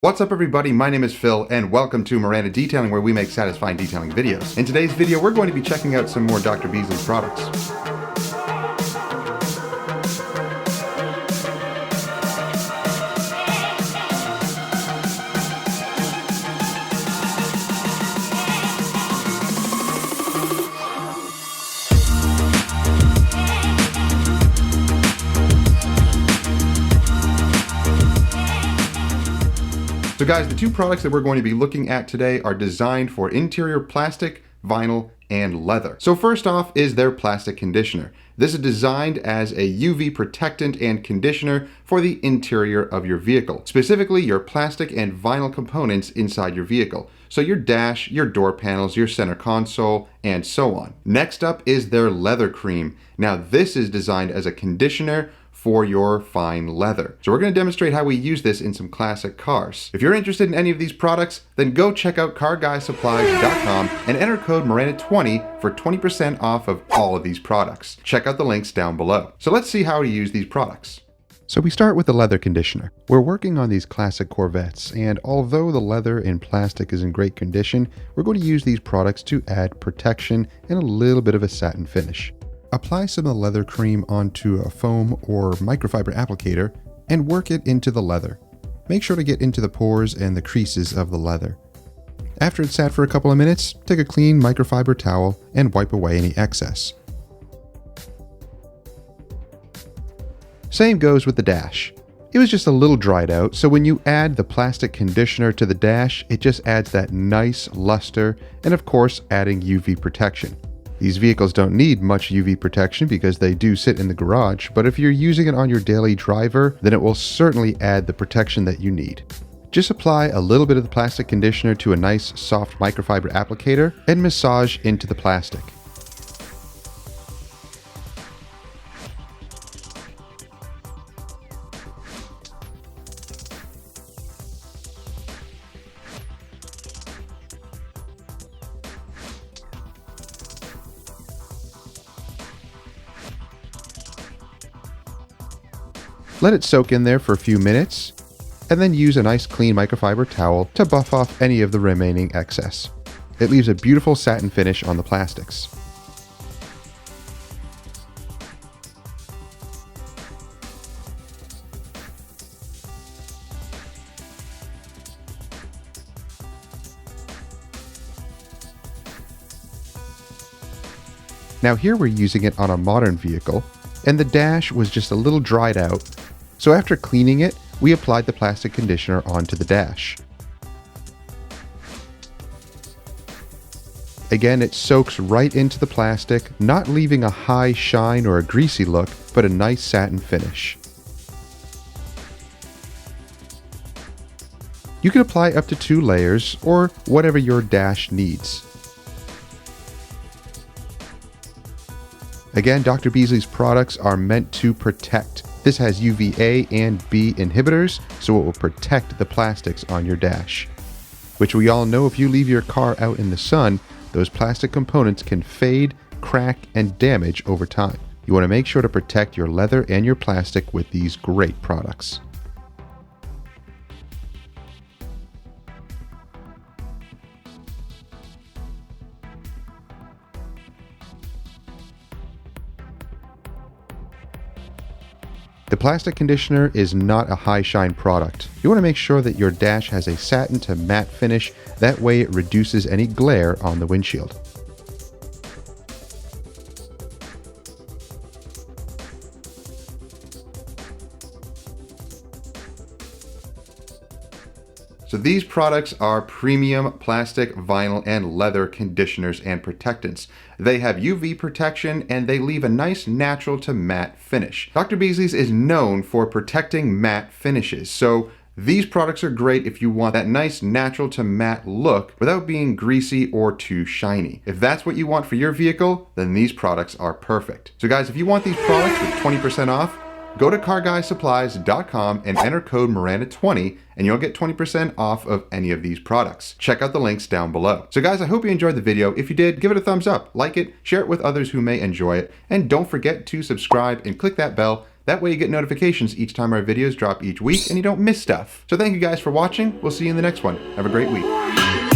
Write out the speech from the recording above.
What's up everybody, my name is Phil and welcome to Miranda Detailing, where we make satisfying detailing videos. In today's video we're going to be checking out some more Dr. Beasley's products. So guys, the two products that we're going to be looking at today are designed for interior plastic, vinyl, and leather. So first off is their plastic conditioner. This is designed as a UV protectant and conditioner for the interior of your vehicle, specifically your plastic and vinyl components inside your vehicle. So your dash, your door panels, your center console, and so on. Next up is their leather cream. Now this is designed as a conditioner for your fine leather. So we're going to demonstrate how we use this in some classic cars. If you're interested in any of these products, then go check out carguysupplies.com and enter code Miranda20 for 20% off of all of these products. Check out the links down below. So let's see how to use these products. So we start with the leather conditioner. We're working on these classic Corvettes, and although the leather and plastic is in great condition, we're going to use these products to add protection and a little bit of a satin finish. Apply some of the leather cream onto a foam or microfiber applicator and work it into the leather. Make sure to get into the pores and the creases of the leather. After it's sat for a couple of minutes, take a clean microfiber towel and wipe away any excess. Same goes with the dash. It was just a little dried out, so when you add the plastic conditioner to the dash, it just adds that nice luster and of course adding UV protection. These vehicles don't need much UV protection because they do sit in the garage, but if you're using it on your daily driver, then it will certainly add the protection that you need. Just apply a little bit of the plastic conditioner to a nice soft microfiber applicator and massage into the plastic. Let it soak in there for a few minutes, and then use a nice clean microfiber towel to buff off any of the remaining excess. It leaves a beautiful satin finish on the plastics. Now here we're using it on a modern vehicle, and the dash was just a little dried out, so after cleaning it, we applied the plastic conditioner onto the dash. Again, it soaks right into the plastic, not leaving a high shine or a greasy look, but a nice satin finish. You can apply up to 2 layers, or whatever your dash needs. Again, Dr. Beasley's products are meant to protect. This has UVA and B inhibitors, so it will protect the plastics on your dash. Which we all know, if you leave your car out in the sun, those plastic components can fade, crack, and damage over time. You want to make sure to protect your leather and your plastic with these great products. The plastic conditioner is not a high shine product. You want to make sure that your dash has a satin to matte finish, that way it reduces any glare on the windshield. So these products are premium plastic, vinyl, and leather conditioners and protectants. They have UV protection and they leave a nice natural to matte finish. Dr. Beasley's is known for protecting matte finishes, so these products are great if you want that nice natural to matte look without being greasy or too shiny. If that's what you want for your vehicle, then these products are perfect. So guys, if you want these products with 20% off, go to carguysupplies.com and enter code Miranda20 and you'll get 20% off of any of these products. Check out the links down below. So guys, I hope you enjoyed the video. If you did, give it a thumbs up, like it, share it with others who may enjoy it, and don't forget to subscribe and click that bell. That way you get notifications each time our videos drop each week and you don't miss stuff. So thank you guys for watching. We'll see you in the next one. Have a great week.